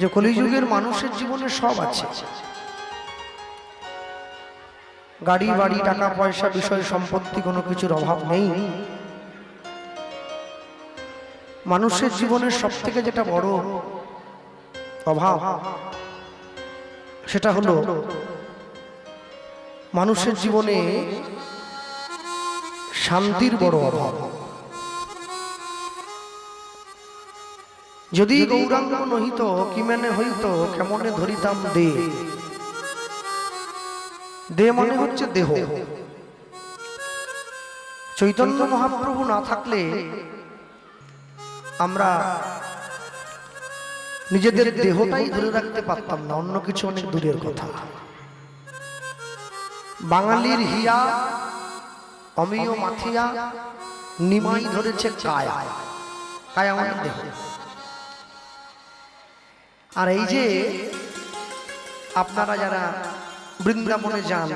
যে কলিযুগের মানুষের জীবনে সব আছে, গাড়ি বাড়ি টাকা পয়সা বিষয় সম্পত্তি কোনো কিছুর অভাব নেই। মানুষের জীবনের সব থেকে যেটা বড় অভাব সেটা হলো মানুষের জীবনে শান্তির বড় অভাব। যদি গৌরাঙ্গ নহিত কিমেনে হইত কেমনে ধরিতাম দে। দে মানে হচ্ছে দেহ। চৈতন্য মহাপ্রভু না থাকলে আমরা নিজেদের দেহটাই ধরে রাখতে পারতাম না, অন্য কিছু অনেক দূরের কথা। বাঙালির হিয়া অমিয় মাথিয়া নিমাই ধরেছে কায়া, কায়া মানে দেহ। আর এই যে আপনারা যারা বৃন্দাবনে যান,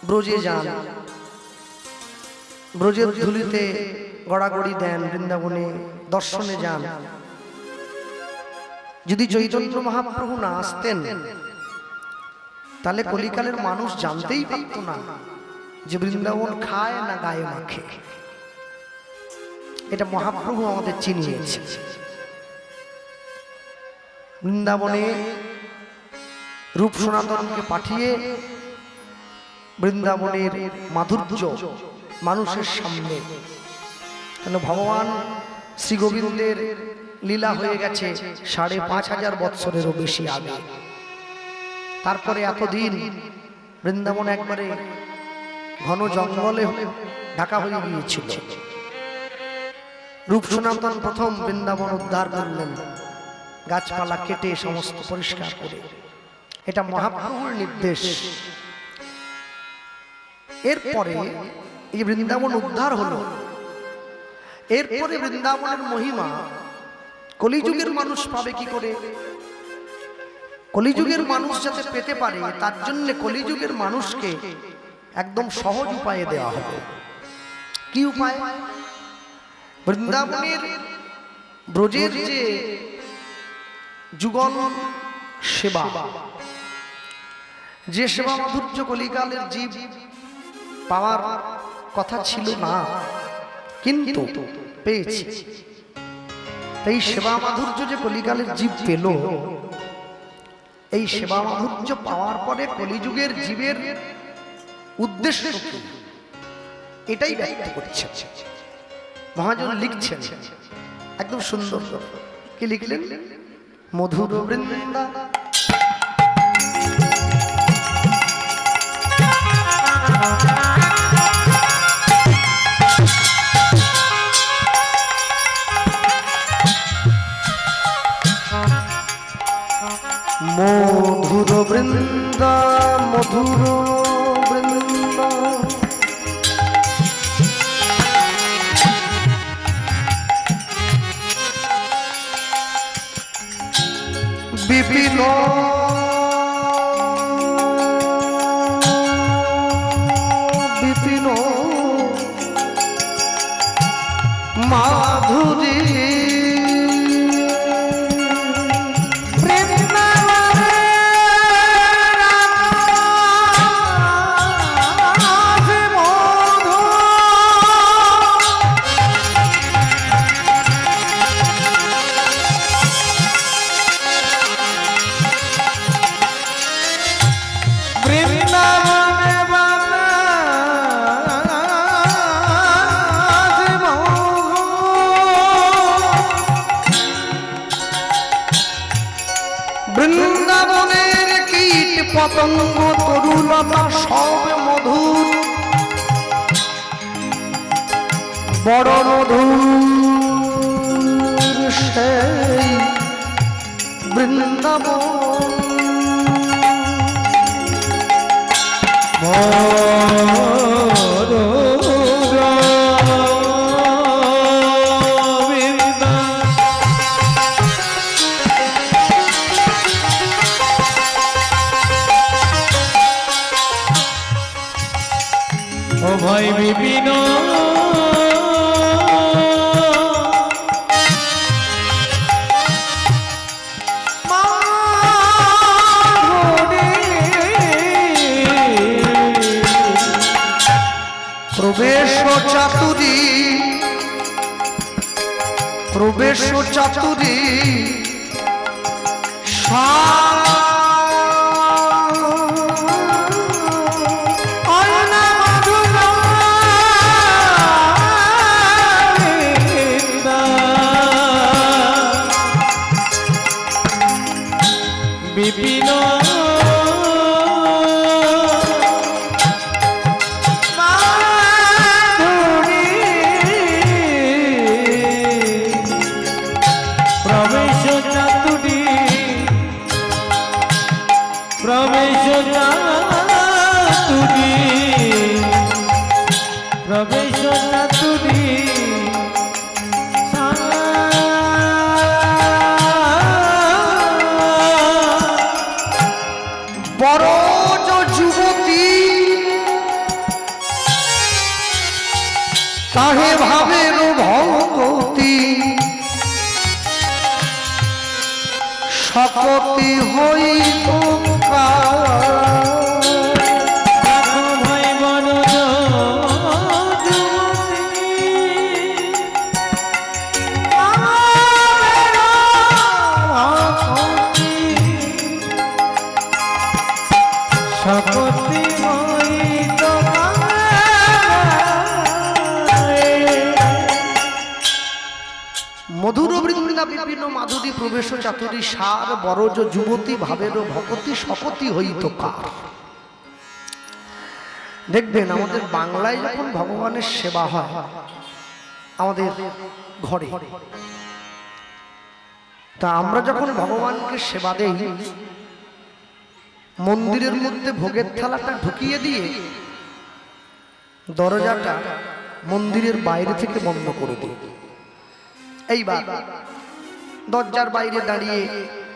ব্রজে যান, ব্রজের ধুলিতে গড়াগড়ি দেন, বৃন্দাবনে দর্শনে যান, যদি চৈতন্য মহাপ্রভু না আসতেন তাহলে কলিকালের মানুষ জানতেই পারত না যে বৃন্দাবন খায় না গায়ে মাখে। এটা মহাপ্রভু আমাদের চিনিয়েছে। বৃন্দাবনে রূপ সনাতনকে পাঠিয়ে বৃন্দাবনের মাধুর্য মানুষের সামনে, কেন ভগবান শ্রী গোবিন্দের লীলা হয়ে গেছে ৫,৫০০ বৎসরেরও বেশি আগে। তারপরে এতদিন বৃন্দাবন একবারে ঘন জঙ্গলে ঢাকা হয়ে গিয়েছিল। রূপ সনাতন প্রথম বৃন্দাবন উদ্ধার করলেন, গাছপালা কেটে সমস্ত পরিষ্কার করে। এটা মহাপ্রভুর নির্দেশ। এরপরে এই বৃন্দাবন উদ্ধার হলো। এরপরে বৃন্দাবনের মহিমা কলিযুগের মানুষ পাবে কি করে? কলিযুগের মানুষ যাতে পেতে পারে তার জন্য কলিযুগের মানুষকে একদম সহজ উপায়ে দেওয়া হবে। কি উপায়? বৃন্দাবনের ব্রজের যে যুগল সেবা, যে সেবা মাধুর্য কলিকালের জীব পাওয়ার কথা ছিল না, কিন্তু পেয়েছে। এই সেবা মাধুর্য যে কলিকালের জীব পেল, এই সেবা মাধুর্য পাওয়ার পরে কলিযুগের জীবের উদ্দেশ্য এটাই ব্যক্ত করছে। মহাজন লিখছেন একদম সুন্দর। কি লিখলেন? মধুর বৃন্দা মধুর বৃন্দা মধুর বৃন্দা বিপিন বিপিন মাধুরী বৃন্দাবনের কীট পতঙ্গ তরুলতা সব মধুর, বড় মধুর সেই বৃন্দাবন। ভাই বিপিন মা চাতুরী প্রবেশ চাতুরী বিপিন প্রবেশ চাতুরী প্রবেশ চাতুরী প্রবেশ চাতুরী বড় যুবতী তাহে ভাবের ভগবতী শকতি হইত ভাই বন শকতি হইত মধুর বৃন্দা বিভিন্ন মাধুরী প্রবেশ চাতুরী সার বরজ যুবতী ভাবের ভগতি শপতি হইত কার। দেখবেন আমাদের বাংলায় যখন ভগবানের সেবা হয় আমাদের ঘরে, তা আমরা যখন ভগবানকে সেবা দেই মন্দিরের মধ্যে ভোগের থালাটা ঢুকিয়ে দিয়ে দরজাটা মন্দিরের বাইরে থেকে বন্ধ করে দিই। এইবার দরজার বাইরে দাঁড়িয়ে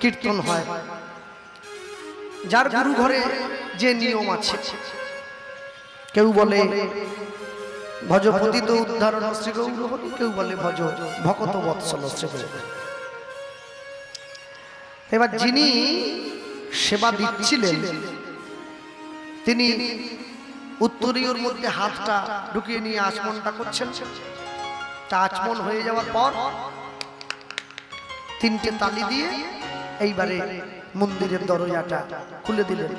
কীর্তন হয়, যার গুরু ঘরে যে নিয়ম আছে, কেউ বলে ভজ পতিত উদ্ধারণ শ্রী গৌর হরি, কেউ বলে ভজ ভকত বৎসল শ্রী গৌর। এবার যিনি সেবা দিচ্ছিলেন তিনি উত্তরীয়র মধ্যে হাতটা ঢুকিয়ে নিয়ে আচমনটা করছেন। তা আচমন হয়ে যাওয়ার পর তিনটে তালি দিয়ে এইবারে মন্দিরের দরজাটা খুলে দিলেন।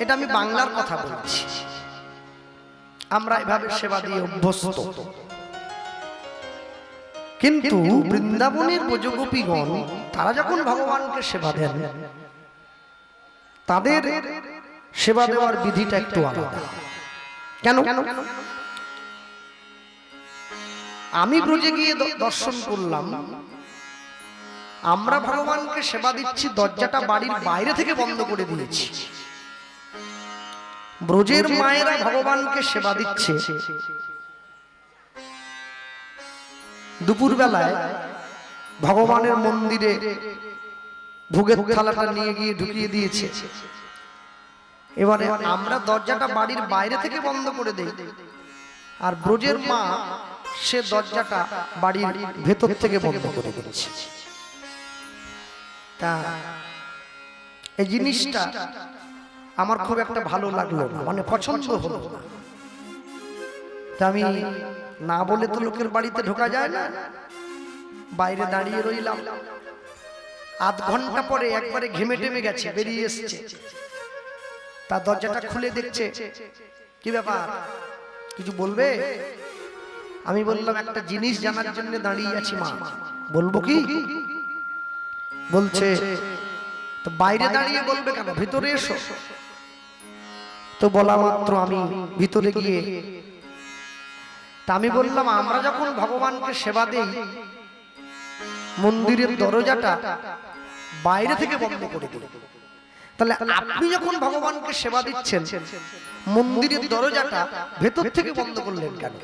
এটা আমি বাংলার কথা বলছি, আমরা এভাবে সেবা দিয়ে অভ্যস্ত। কিন্তু বৃন্দাবনের ব্রজগোপীগণ তারা যখন ভগবানকে সেবা দেন তাদের সেবা দেওয়ার বিধিটা একটু আলাদা। কেন? আমি ব্রজে গিয়ে দর্শন করলাম, আমরা ভগবানকে সেবা দিচ্ছি, দরজাটা বাড়ির বাইরে থেকে বন্ধ করে দিয়েছি। ব্রজের মায়েরা ভগবানকে সেবা দিচ্ছে, দুপুর বেলায় ভগবানের মন্দিরে ভোগের থালাটা নিয়ে গিয়ে ঢুকিয়ে দিয়েছে। এবারে আমরা দরজাটা বাড়ির বাইরে থেকে বন্ধ করে দেই, আর ব্রজের মা সে দরজাটা বাড়ির ভেতর থেকে বন্ধ করে দিয়েছে। তা এই জিনিসটা আমার খুব একটা ভালো লাগলো না, মানে পছন্দ হলো না। তা আমি না বলে তো লোকের বাড়িতে ঢোকা যায় না, বাইরে দাঁড়িয়ে রইলাম। আধ ঘন্টা পরে একবারে ঘেমে টেমে গেছে, বেরিয়ে এসছে। তার দরজাটা খুলে দেখছে, কি ব্যাপার, কিছু বলবে? আমি বললাম একটা জিনিস জানার জন্য দাঁড়িয়ে আছি মা। বলবো কি? বলছে তো বাইরে দাঁড়িয়ে বলবে কেন, ভিতরে এসো। তো বলা মাত্র আমি ভিতরে গিয়ে, তা আমি বললাম আমরা যখন ভগবানকে সেবা দেই মন্দিরের দরজাটা বাইরে থেকে বন্ধ করে দিই, তাহলে আপনি যখন ভগবানকে সেবা দিচ্ছেন মন্দিরের দরজাটা ভেতর থেকে বন্ধ করলেন কেন?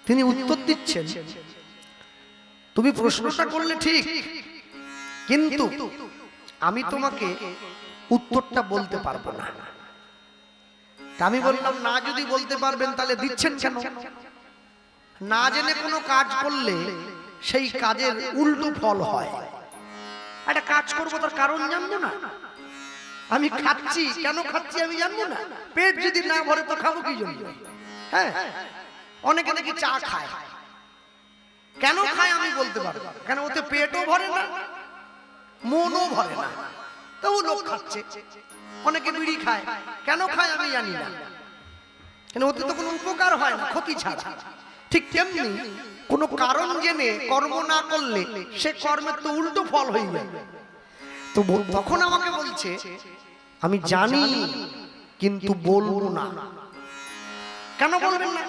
তিনি উত্তর দিচ্ছেন, তুমি প্রশ্নটা করলে ঠিক, কিন্তু আমি তোমাকে উত্তরটা বলতে পারবো না। আমি বললাম না, যদি বলতে পারবেন তাহলে দিচ্ছেন কেন? না জেনে কোনো কাজ করলে সেই কাজের উল্টো ফল হয়। একটা কাজ করবো তার কারণ জানবো না, আমি খাচ্ছি, কেন খাচ্ছি আমি জানবো না? পেট যদি না ভরে তো খাবো কি জন্য? হ্যাঁ, অনেকে নাকি চা খায়, কেন খায় আমি বলতে পারবো, কেন ওতে পেটও ভরে না, মনও ভরে না, তবু লোক খাচ্ছে। অনেকে বিড়ি খায়, কেন খায় আমি জানি না, কেন ওতে তো কোনো উপকার হয় না, ক্ষতি ছাড়া। ঠিক তেমনি কোনো কারণ জেনে কর্ম না করলে সে কর্মের তো উল্টো ফল হয়ে যাবে। তো তখন আমাকে বলছে আমি জানি কিন্তু বলবো না। কেন বলবেন না?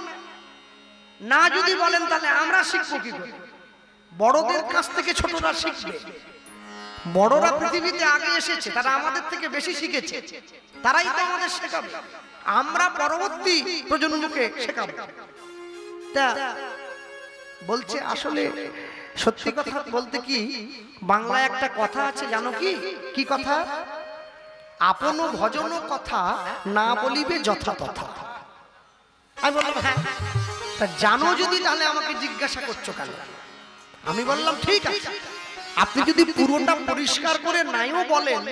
না যদি বলেন তাহলে আমরা শিখবো কি করে? বড়দের কাছ থেকে ছোটরা শিখবে। বড়রা পৃথিবীতে আগে এসেছে, তারা আমাদের থেকে বেশি শিখেছে, তারাই তো আমাদের শেখাবে, আমরা পরবর্তী প্রজন্মকে শেখাবো। তা বলছে আসলে সত্যি কথা বলতে কি, বাংলায় একটা কথা আছে জানো কি? কি কথা? আপন ভজন কথা না বলিবে যথা তথা। আমি বললাম হ্যাঁ, তা জানো যদি তাহলে আমাকে জিজ্ঞাসা করছো কেন? আমি বললাম ঠিক আছে, আপনি যদি পুরোটা পরিষ্কার করে নাইও বলেন,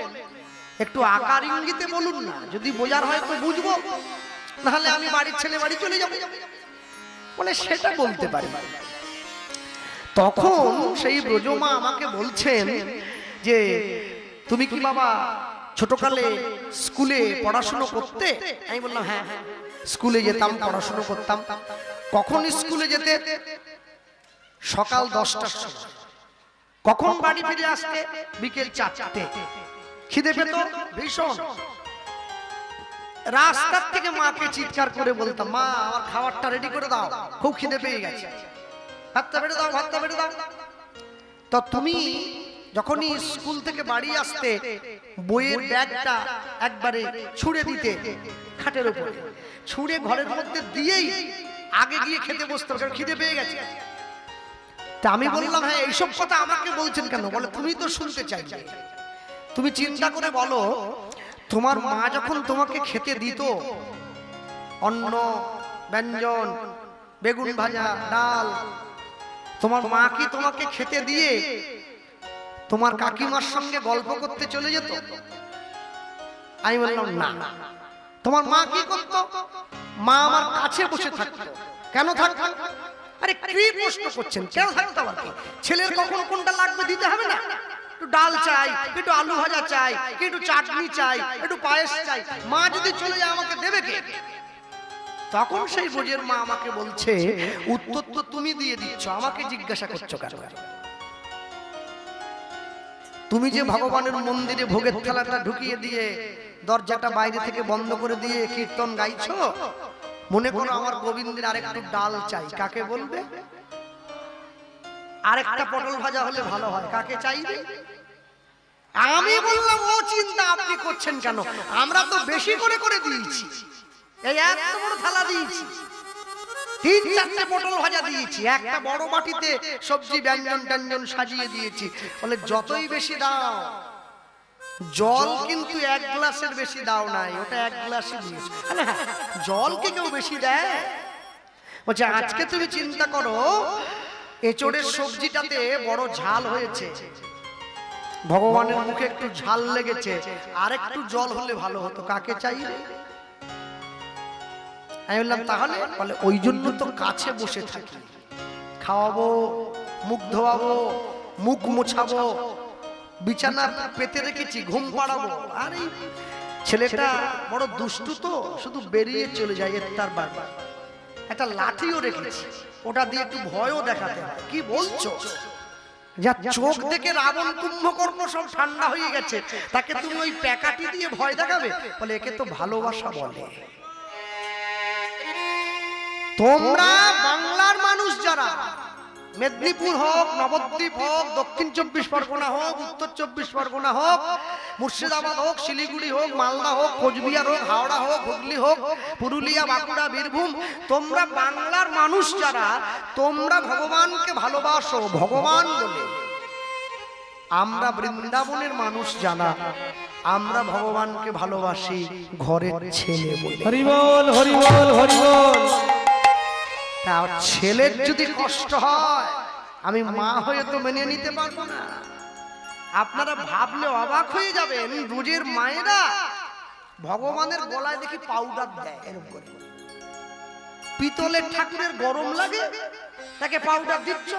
একটু আকার ইঙ্গিতে বলুন না, যদি বোঝার হয় তো বুঝবো, নাহলে আমি বাড়ির ছেলে বাড়ি চলে যাবো, বলে সেটা বলতে পারি। তখন সেই ব্রজমা আমাকে বলছেন যে তুমি কি বাবা ছোটকালে স্কুলে পড়াশোনা করতে? আমি বললাম হ্যাঁ, স্কুলে যেতাম, পড়াশোনা করতাম। কখন স্কুলে যেতে? সকাল 10টার সময়। কখন বাড়ি ফিরে আসতে? বিকেল 4টে। খিদে পেত ভীষণ, রাস্তার থেকে মাকে চিৎকার করে বলতাম মা আমার খাবারটা রেডি করে দাও, খুব খিদে পেয়ে গেছে, ভাতটা বেড়ে দাও, ভাতটা বেড়ে দাও। তো তুমি যখনই স্কুল থেকে বাড়ি আসতে বইয়ের ব্যাগটা একবারে ছুঁড়ে দিতে খাটের উপরে, ছুঁড়ে ঘরের মধ্যে দিয়েই আগে গিয়ে খেতে বসতে, কারণ খিদে পেয়ে গেছে। তা আমি বললাম হ্যাঁ, এইসব কথা আমাকে বলছেন কেন? বলে তুমি তো শুনতে চাইলে। তুমি চিন্তা করে বলো, তোমার মা যখন তোমাকে খেতে দিত, অন্ন ব্যঞ্জন, বেগুন ভাজা, ডাল, তোমার মা কি তোমাকে খেতে দিয়ে তোমার কাকিমার সঙ্গে গল্প করতে চলে যেত? আমি বললাম না। তোমার মা কি করত? মা আমার কাছে বসে থাকতো। কেন থাকতো? আরে কি প্রশ্ন করছেন, কেন থাকতো? আবার কি ছেলের কখন কোনটা লাগবে দিতে হবে না? একটু ডাল চাই, একটু আলু ভাজা চাই, একটু চাটনি চাই, একটু পায়েস চাই, মা যদি চলে যায় আমাকে দেবে কে? তখন সেই বোঝের মা আমাকে বলছে উত্তর তো তুমি দিয়ে দিচ্ছ, আমাকে জিজ্ঞাসা করছো কেন? তুমি যে ভগবানের মন্দিরে ভোগের থালাটা ঢুকিয়ে দিয়ে দরজাটা বাইরে থেকে বন্ধ করে দিয়ে কীর্তন গাইছো, মনে করো আমার গোবিন্দের আরেকটু ডাল চাই, কাকে বলবে? আরেকটা পটল ভাজা হলে ভালো হয়, কাকে চাইবে? আমি বললাম ও চিন্তা আপনি করছেন কেন? আমরা তো বেশি করে করে দিয়েছি, এই এত বড় থালা দিয়েছি, 3-4টে পটল ভাজা দিয়েছি, একটা বড় বাটিতে সবজি ব্যঞ্জন ট্যাঞ্জন সাজিয়ে দিয়েছি। বলে যতই বেশি দাও, জল কিন্তু 1 গ্লাসের বেশি দাও নাই, ওটা 1 গ্লাসই দিয়েছো। জল কি কেউ বেশি দেয়? বলছে আজকে তুমি চিন্তা করো, এঁচোড়ের সবজিটাতে বড় ঝাল হয়েছে, ভগবানের মুখে একটু ঝাল লেগেছে, আর একটু জল হলে ভালো হতো, কাকে চাইবে? আমি বললাম তাহলে? বলে ওই জন্য তো কাছে বসে থাকি, খাওয়াবো, মুখ ধোয়াবো, মুখ মোছাবো, বিছানা পেতে রেখেছি, ঘুম পাড়াবো। আর এই ছেলেটা বড় দুষ্টু তো, শুধু বেরিয়ে চলে যায় তার বারবার। একটা লাঠিও রেখেছি, ওটা দিয়ে একটু ভয়ও দেখাতে হয়। কি বলছো? যা চোখ দেখে রাবণ কুম্ভকর্ণ সব ঠান্ডা হয়ে গেছে, তাকে তুমি ওই প্যাকাটি দিয়ে ভয় দেখাবে? বলে একে তো ভালোবাসা বলে। তোমরা বাংলার মানুষ যারা, মেদিনীপুর হোক, নবদ্বীপ হোক, দক্ষিণ 24 পরগনা হোক, উত্তর 24 পরগনা হোক, মুর্শিদাবাদ হোক, শিলিগুড়ি হোক, মালদা হোক, কোচবিহার হোক, হাওড়া হোক, হুগলি হোক, পুরুলিয়া, বাঁকুড়া, বীরভূম, তোমরা বাংলার মানুষ যারা, তোমরা ভগবানকে ভালোবাসো ভগবান বলে। আমরা বৃন্দাবনের মানুষ জানা, আমরা ভগবানকে ভালোবাসি ঘরের ছেলে বলে। হরি বল, হরি বল, হরি বল। ছেলের যদি কষ্ট হয়, আমি মা হয়ে তো মেনে নিতে পারবো না। আপনারা ভাবলে অবাক হয়ে যাবেন, ব্রজের মায়েরা ভগবানের গলায় দেখি পাউডার দেয় এরকম করে। পিতলের ঠাকুরের গরম লাগে, তাকে পাউডার দিচ্ছ,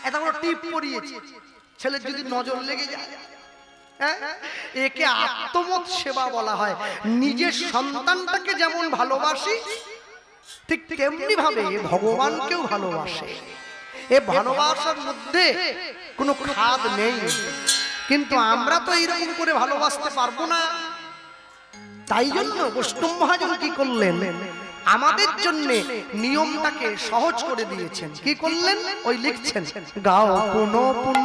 এত বড় টিপ পরিয়েছে, ছেলের যদি নজর লেগে যায়, হ্যাঁ, একে আত্মমত সেবা বলা হয়। নিজের সন্তানটাকে যেমন ভালোবাসি, ঠিক তেমনি ভাবে ভগবানকেও ভালোবাসে। এ ভালোবাসার মধ্যে কোনো খাদ নেই, কিন্তু আমরা তো এইরকম করে ভালোবাসতে পারবো না। তাই জন্য বৈষ্ণব মহাজন কি করলেন, আমাদের জন্য নিয়মটাকে সহজ করে দিয়েছেন। কি করলেন, ওই লিখছেন, গাও পুন পুন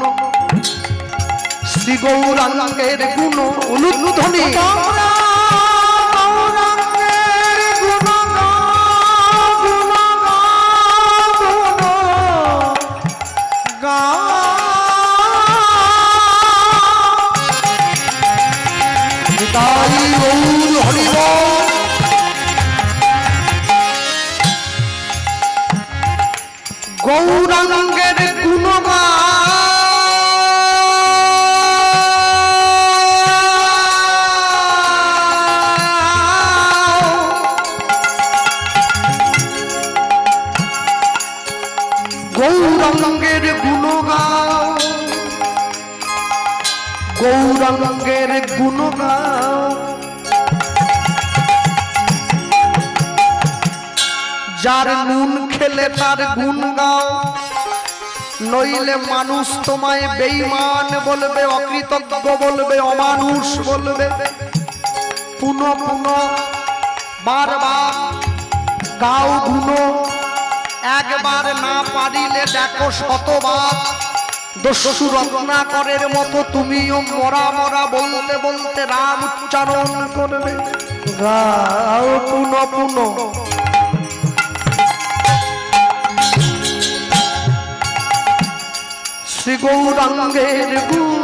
শ্রী গৌরাঙ্গের গুণ অনুধ্বনি, গৌরাঙ্গের গুণগান, গৌরাঙ্গের গুণগান, গৌরাঙ্গের গুণগান, যার নুন খেলে তার গুণ গাও, নইলে মানুষ তোমায় বেঈমান বলবে, অকৃতজ্ঞ বলবে, অমানুষ বলবে। পুন পুন বারবার গাও গুণ, একবার না পারিলে দেখো শতবার। দস্যু রত্নাকরের মতো তুমিও মরা মরা বলতে বলতে রাম উচ্চারণ করবে। গাও পুন পুন শ্রী গৌরাঙ্গের গুণ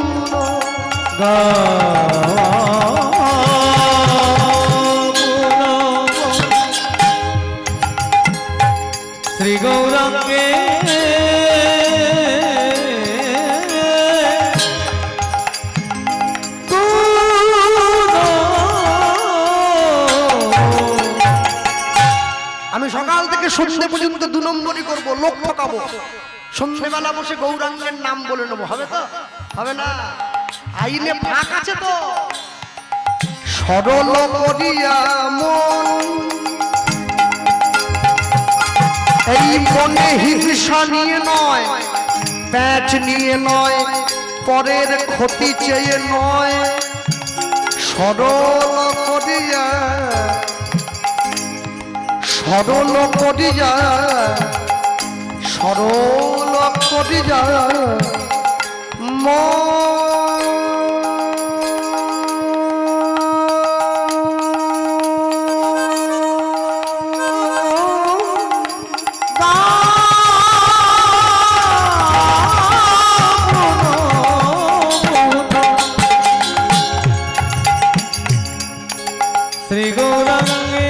শ্রী গৌরাঙ্গে আমি সকাল থেকে সন্ধ্যে পর্যন্ত 2 নম্বরই করবো, লোক ঠকাবো। সন্ধ্যেবেলা বসে গৌরাঙ্গের নাম বলে নেবো, হবে তো? হবে না, আইনে ফাঁক আছে তো। সরল করিয়া মন, এই মনে হিংসা নিয়ে নয়, প্যাচ নিয়ে নয়, পরের ক্ষতি চেয়ে নয়। সরল করিয়া, সরল করিয়া, সরল করিয়া শ্রী গৌরাঙ্গে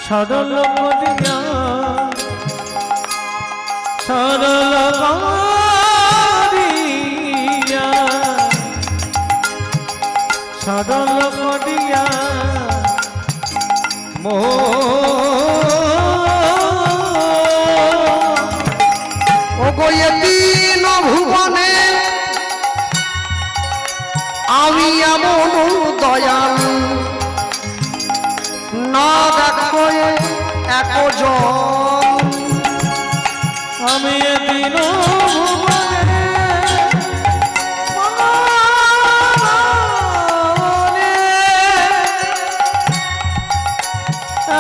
সরল করিয়া, সরল করিয়া, সরল করিয়া তিন ভুবনে আমি এমন দয়াল, না দেখো একজন। আমি দিন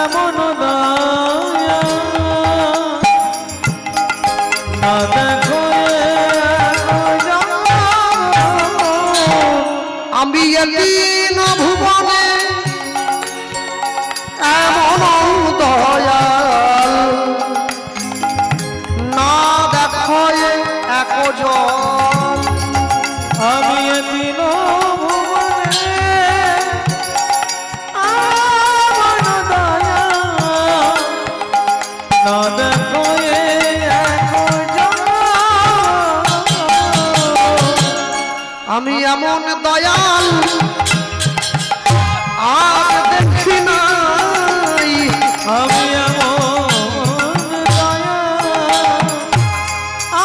এমন দয়া না দেখো, আমি তিন ভুবনে এমন দয়াল, না দেখো একজন। আমি দিন ভুবনে এমন দয়াল আর দেখি নাই, আমি এমন দয়া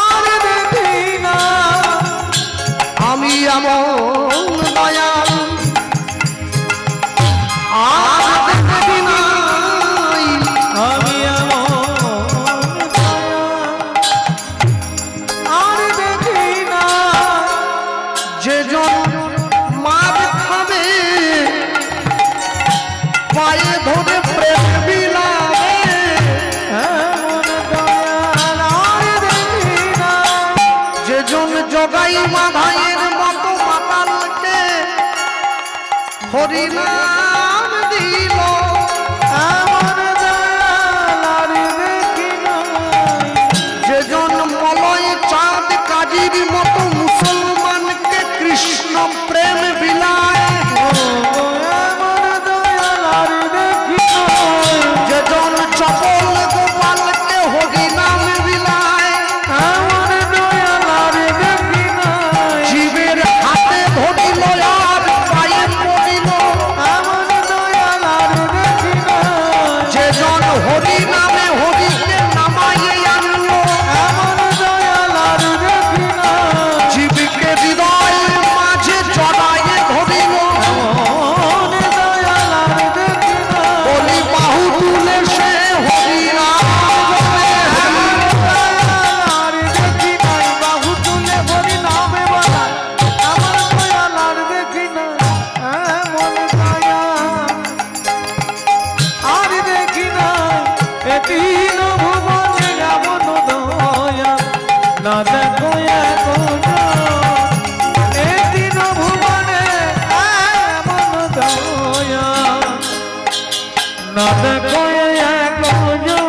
আর দেখি না, আমি এমন দয়াল আর দেখি নাই, আমি এমন দয়া আর দেখি না, যে জন মার খাবে পায়ে ধরে প্রেম বিলাবে, এমন দয়াল আর দেখি না, যে জন জগাই মাধাইয়ের মতো মাতালকে হরিনাম দিল, এমন দয়াল আর দেখি না, যে জন মলয় চাঁদ কাজীর মতো মুসলমানকে কৃষ্ণ প্রেম বিলায়, এমন দয়াল আর দেখি না, যে জন চপল গোপালকে হরিনাম বিলায়, এমন দয়াল আর দেখি না, জীবের হাতে ধরিল আর পায়ে পড়িল, এমন দয়াল আর দেখি না, যে জন হরি নামে হরিকে নামাইয়ে আনলো, এমন দয়াল আর দেখি না, জীবকে হৃদয় মাঝে জড়াইয়ে ধরিল, এমন দয়াল আর দেখি না, বলি বাহু তুলে সে হরি নামে আর দেখি নাই, বাহু তুলে হরি নামে বলা, এমন দয়াল আর দেখি না, এমন দয়া আর দেখি না, এ তিন ভুবনে এমন দয়া না দেখো এখনো, এ তিন ভুবনে এমন দয়া না দেখো এখনো।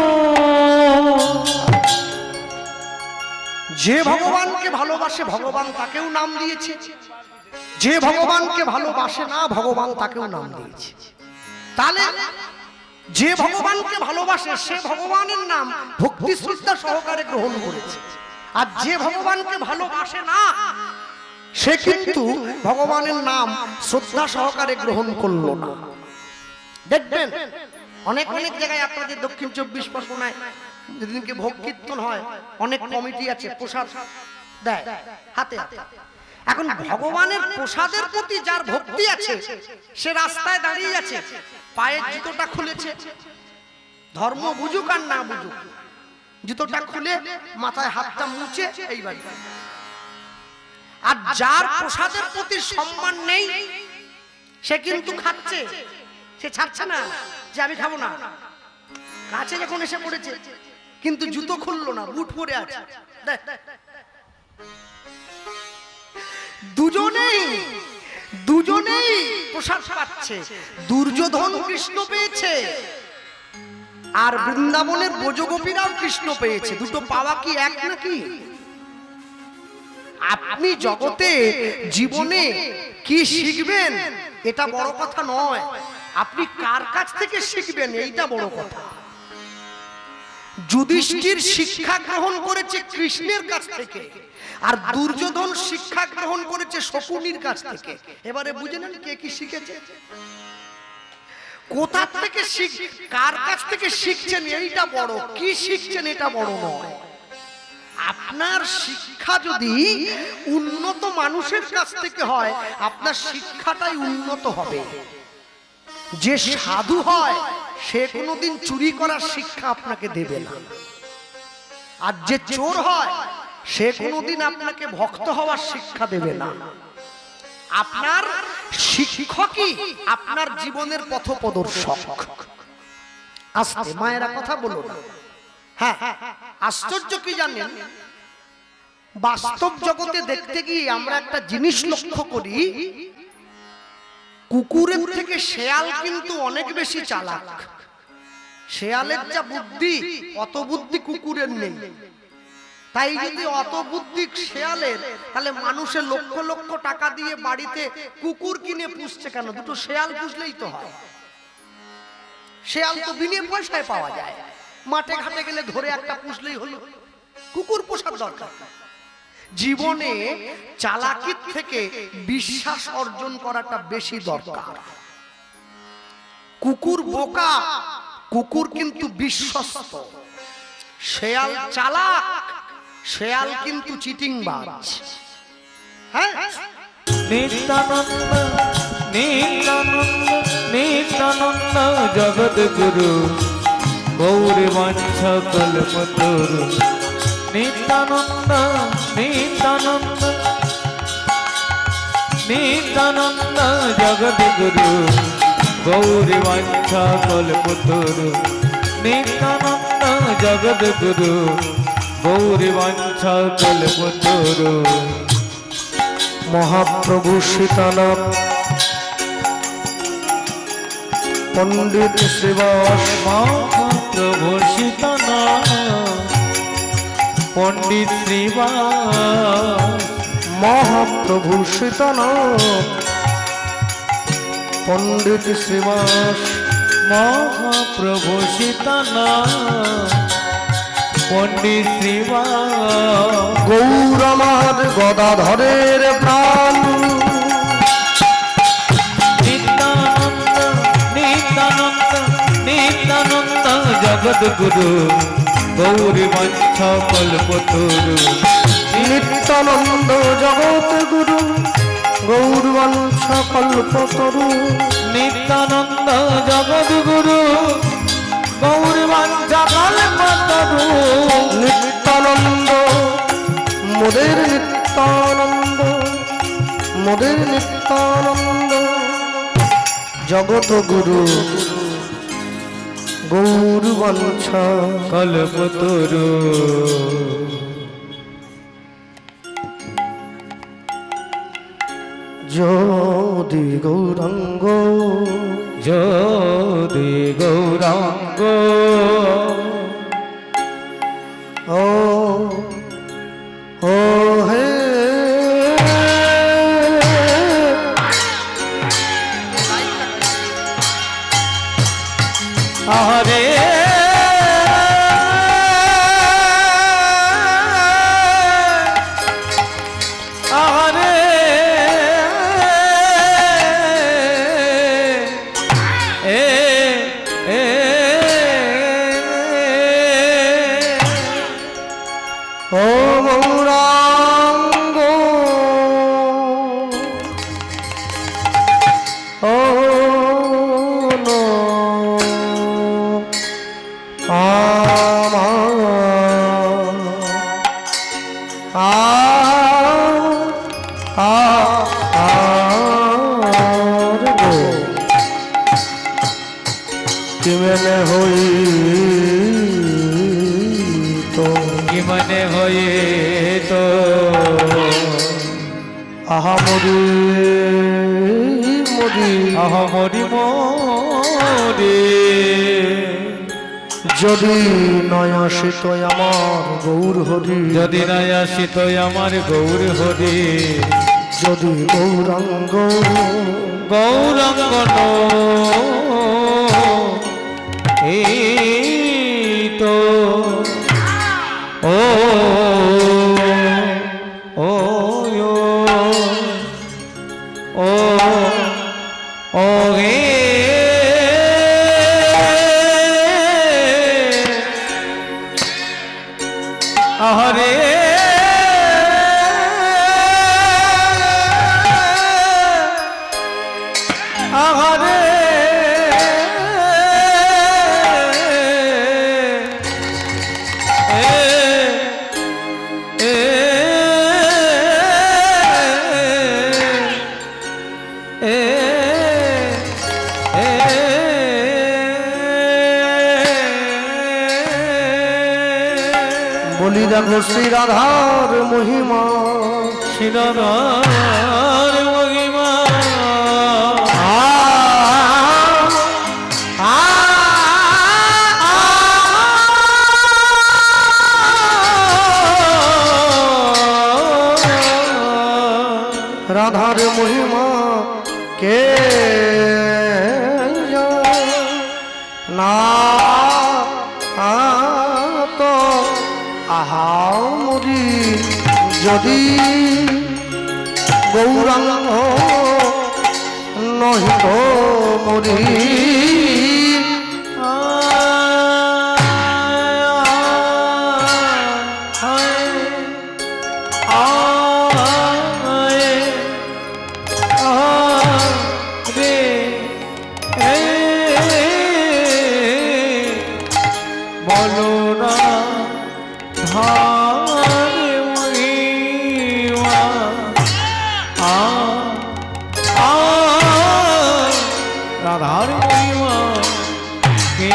যে ভগবানকে ভালোবাসে ভগবান তাকেও নাম দিয়েছে, যে ভগবানকে ভালোবাসে না ভগবান তাকেও নাম দিয়েছে। তাহলে যে ভগবানকে ভালোবাসে সে ভগবানের নাম ভক্তি শ্রদ্ধা সহকারে গ্রহণ করেছে, আর যে ভগবানকে ভালোবাসে না সে কিন্তু ভগবানের নাম শ্রদ্ধা সহকারে গ্রহণ করলো না। দেখবেন অনেক অনেক জায়গায় আপনাদের দক্ষিণ 24 পরগনায় যেদিনকে ভোগ কীর্তন হয় অনেক কমিটি আছে প্রসাদ দেয় হাতে হাতে। এখন ভগবানের প্রসাদের প্রতি যার ভক্তি আছে সে রাস্তায় দাঁড়িয়ে আছে, পায়ের জুতোটা খুলেছে, ধর্ম বুঝুক আর না বুঝুক জুতোটা খুলে মাথায় হাতটা মুছে এইবার। আর যার প্রসাদের প্রতি সম্মান নেই সে কিন্তু খাচ্ছে, সে ছাড়ছে না যে আমি খাবো না, কাছে যখন এসে পড়েছে কিন্তু জুতো খুললো না, বুট পরে আছে। দুজনেই প্রসাদ পাচ্ছে। দুর্যোধন কৃষ্ণ পেয়েছে আর বৃন্দাবনের ব্রজগোপীরাও কৃষ্ণ পেয়েছে। দুটো পাওয়া কি এক নাকি? আপনি জগতে জীবনে কি শিখবেন এটা বড় কথা নয়, আপনি কার কাছ থেকে শিখবেন এইটা বড় কথা। যুধিষ্ঠির শিক্ষা গ্রহণ করেছে কৃষ্ণের কাছ থেকে, আর দুর্যোধন শিক্ষা গ্রহণ করেছে শকুনির কাছ থেকে। এবারে বুঝে নেন কে কি শিখেছে, কোথা থেকে কার কাছ থেকে শিখছেন এইটা বড়, কি শিখছেন এটা বড় নয়। আপনার শিক্ষা যদি উন্নত মানুষের কাছ থেকে হয় আপনার শিক্ষাটাই উন্নত হবে। যে সাধু হয় সে কোনোদিন চুরি করার শিক্ষা আপনাকে দেবে না, আর যে চোর হয় সে কোনোদিন আপনাকে ভক্ত হওয়ার শিক্ষা দেবে না। আপনার শিক্ষকই আপনার জীবনের পথপ্রদর্শক। আস্তে মায়েরা কথা বলো না। হ্যাঁ, আশ্চর্য কি জানেন, বাস্তব জগতে দেখতে গিয়ে আমরা একটা জিনিস লক্ষ্য করি, কুকুরের থেকে শেয়াল কিন্তু অনেক বেশি চালাক। শেয়ালের যা বুদ্ধি অত বুদ্ধি কুকুরের নেই। তাই যদি অত বুদ্ধি শেয়ালের, তাহলে মানুষের লক্ষ লক্ষ টাকা দিয়ে বাড়িতে কুকুর কিনে পুষছে কেন? দুটো শেয়াল পুষলেই তো হয়। শেয়াল তো বিনা পয়সায় পাওয়া যায়, মাঠে ঘাটে গেলে ধরে একটা পুষলেই হলো। কুকুর পোষার দরকার। জীবনে চালাকির থেকে বিশ্বাস অর্জন করাটা বেশি দরকার। কুকুর বোকা, কুকুর কিন্তু বিশ্বস্ত। শেয়াল চালাক, শেয়াল কিন্তু চিটিংবাজ। হ্যাঁ, নিত্যানন্দ নিত্যানন্দ নিত্যানন্দ জগদ্গুরু গৌর বংশ কল্পতরু। নিত্যানন্দ নিত্যানন্দ নিত্যানন্দ জগদ্গুরু গৌর বংশ কল্পতরু। নিত্যানন্দ জগদ্গুরু গৌর বংশ কল্পতরু। মহাপ্রভু সীতানাথ পণ্ডিত শ্রীবাস, মহাপ্রভু সীতানাথ পণ্ডিত শ্রীবাস। মহাপ্রভু সীতানাথ পণ্ডিত শ্রীবাস। মহাপ্রভু সীতানাথ পণ্ডিত শ্রীবাস। গৌর আমার গদাধরের প্রাণ। নিত্যানন্দ নিত্যানন্দ নিত্যানন্দ জগদ্গুরু গৌর বংশ কল্পতরু। নিত্যানন্দ জগৎ গুরু গৌর বংশ কল্পতরু। নিত্যানন্দ জগদ্গুরু গৌর বংশ কল্পতরু। নিত্যানন্দ মোদের নিত্যানন্দ, মোদের নিত্যানন্দ জগৎ গুরু গৌর বংশ কল্পতরু। যদি গৌরাঙ্গ, যদি গৌরাঙ্গ ও ও হে আরে আরে এ এ ও গৌরাঙ্গ, ও নো মনে হই তো, কি মনে হয়ে তো আহা মরি মরি, আহা মরি মরি। যদি নয় আসিত আমার গৌর হরি, যদি নাই আসিত আমার গৌর হরি। যদি গৌরাঙ্গ গৌরাঙ্গ এই তো ও ও ও ও হে আহরে আহরে বলি দেখো শ্রী রাধার মহিমা, শিরার মহিমা। রাধার মহিমা কে না তো আহা মরি যদি গৌরাঙ্গ নহিত মরি বলো না রাধার মহিমা কে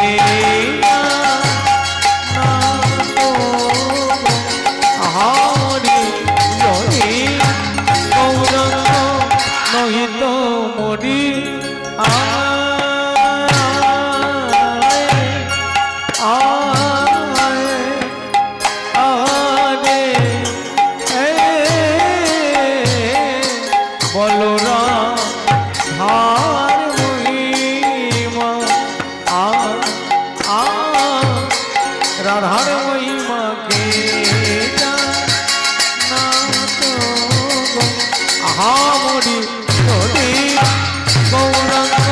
নহিত মরি রাধার মহিমাকে আহামরি যদি গৌরাঙ্গ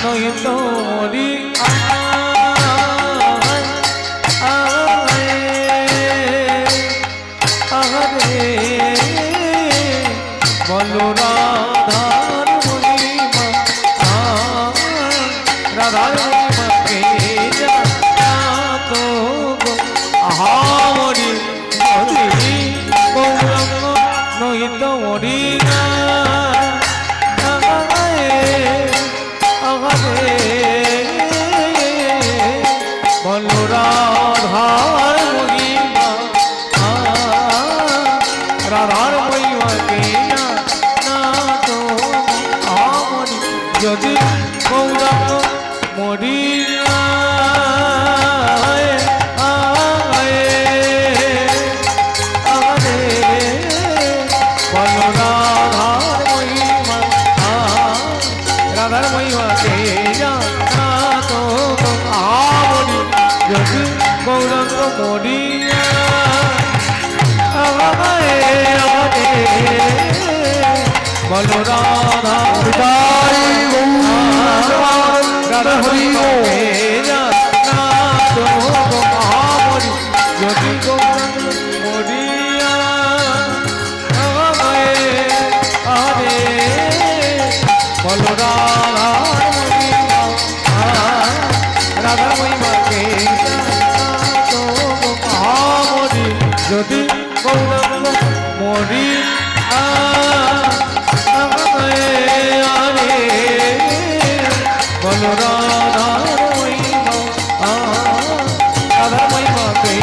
নহিত মরি বলো রাধার মহিমা রাধার মহিমাকে আহামরি যদি গৌরাঙ্গ নহিত মরি বলো রাধার মহিমা রাধার মহিমাকে না তো আমরি যদি গৌরাঙ্গ মরি রাধার মহিমাকে না তো আমরি যদি গৌরাঙ্গ মরি বলো রাধা রাধা হরি না তো আমরি যদি গৌরাঙ্গ মরিয়া আরে বলো রাধার মহিমাকে তো আমরি যদি গৌরাঙ্গ মরি বলো রাধার মহিমাকে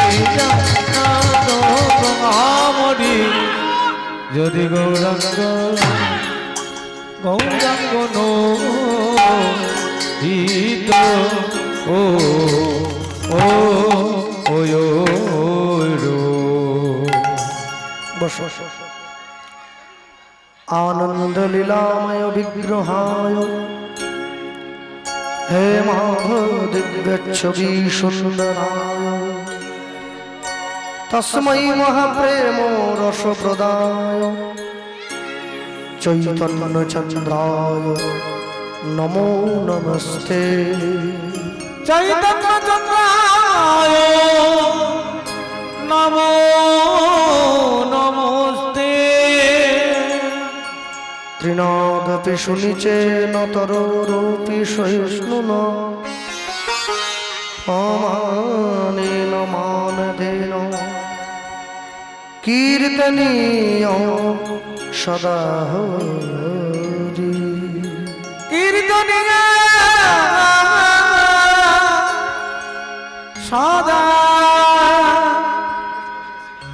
তো আমরি যদি গৌরাঙ্গ গৌরাঙ্গ নহিত ও ও বস আনন্দ লীলাময় বিগ্রহায় হে মাধব দিব্য ছবি সুন্দরায় তস্मै মহাপ্রেম রস প্রদায় চৈতন্য চন্দ্রায় নমো নমস্তে চৈতন্য চন্দ্রায় নমো নমস্তে ত্রিনাদপি শুনিচে নতরোপি সহিষ্ণুন অমানেন মানদেন কীর্তনীয় সদা হরি কীর্তনীয় সদা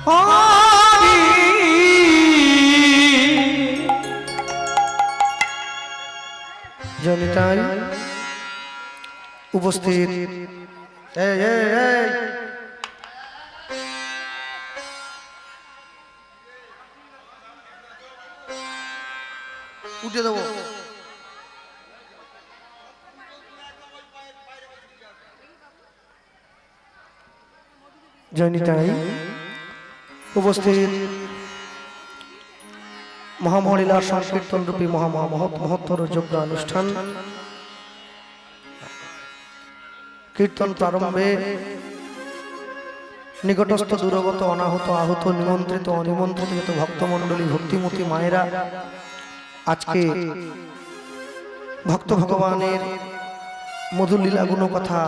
হরি জনিতাই উপস্থিত এই এই এই উঠে দেবো জনিতাই উপস্থিত মহামহিলা সংকীর্তন রূপী মহত্তর যজ্ঞ অনুষ্ঠান। কীর্তন প্রারম্ভে নিকটস্থ দূরগত অনাহত আহত নিমন্ত্রিত অনিমন্ত্রিত যত ভক্তমণ্ডলী ভক্তিমতী মায়েরা আজকে ভক্ত ভগবানের মধুর লীলা গুণ কথা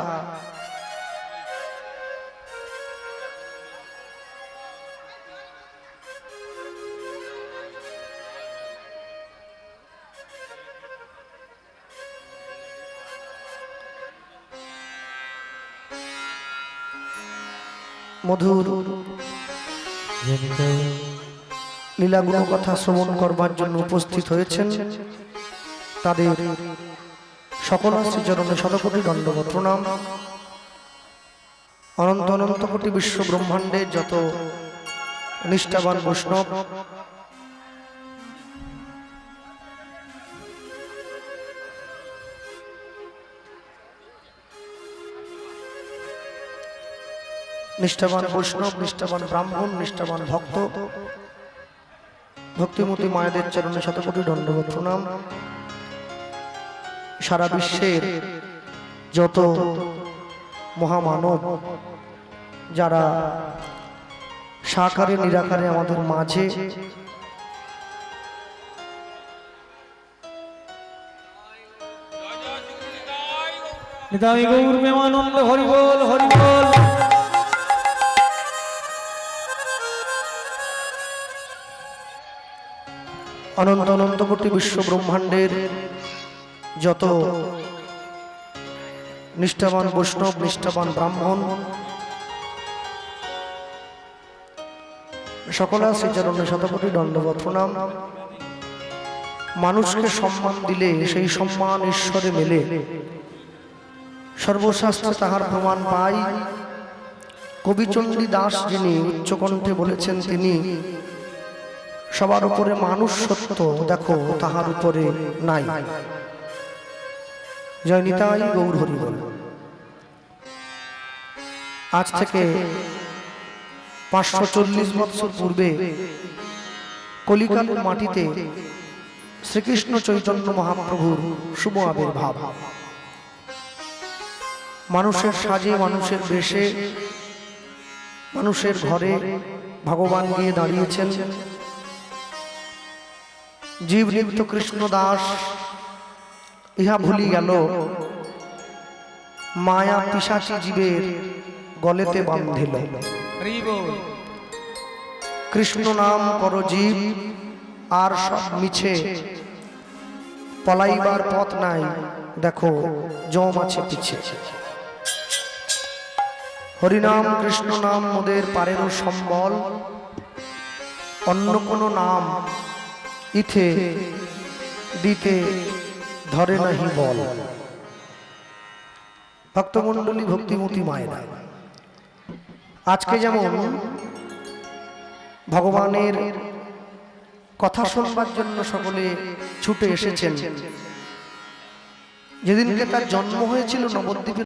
মধুর লীলাগুণ কথা শ্রবণ করবার জন্য উপস্থিত হয়েছেন তাদের সকল শ্রীচরণে শতকোটি দণ্ডবত প্রণাম। অনন্ত অনন্ত কোটি বিশ্ব ব্রহ্মাণ্ডের যত নিষ্ঠাবান বৈষ্ণব নিষ্ঠাবান বৈষ্ণব নিষ্ঠাবান ব্রাহ্মণ নিষ্ঠাবান ভক্ত ভক্তিমতী মায়েদের চরণে শতকোটি দণ্ডবত প্রণাম। সারা বিশ্বের যত মহামানব যারা সাকারে নিরাকারে আমাদের মাঝে নিতাই গৌর প্রেমানন্দ হরি বল হরি বল। অনন্ত অনন্ত কোটি বিশ্ব ব্রহ্মাণ্ডের যত নিষ্ঠাবান বৈষ্ণব নিষ্ঠাবান ব্রাহ্মণ সকলা শ্রীচরণে শতকোটি দণ্ডবত প্রণাম। মানুষকে সম্মান দিলে সেই সম্মান ঈশ্বরে মেলে, সর্বশাস্ত্রে তাহার প্রমাণ পাই। কবিচণ্ডী দাস যিনি উচ্চকণ্ঠে বলেছেন তিনি সবার উপরে মানুষ সত্য দেখো তাহার উপরে নাই। জয় নিতাই গৌর হরি বল। আজ থেকে 540 বৎসর পূর্বে কলিকালের মাটিতে শ্রীকৃষ্ণ চৈতন্য মহাপ্রভুর শুভ আবির্ভাব। মানুষের সাজে মানুষের বেশে মানুষের ঘরে ভগবান গিয়ে দাঁড়িয়েছেন। জীব নিত্য কৃষ্ণ দাস ইহা ভুলি গেল, মায়া পিশাচী জীবের গলেতে বাঁধিল। কৃষ্ণ নাম কর জীব আর সব মিছে, পলাইবার পথ নাই দেখো জম আছে পিছে। হরিনাম কৃষ্ণ নাম মোদের পারেরও সম্বল, অন্য কোনো নাম ইথে দিতে ধরে নাহি বল। ভক্তমণ্ডলী ভক্তিমতী মায়েরা আজকে যেমন ভগবানের কথা শুনবার জন্য সকলে ছুটে এসেছেন, যেদিনকে তার জন্ম হয়েছিল নবদ্বীপে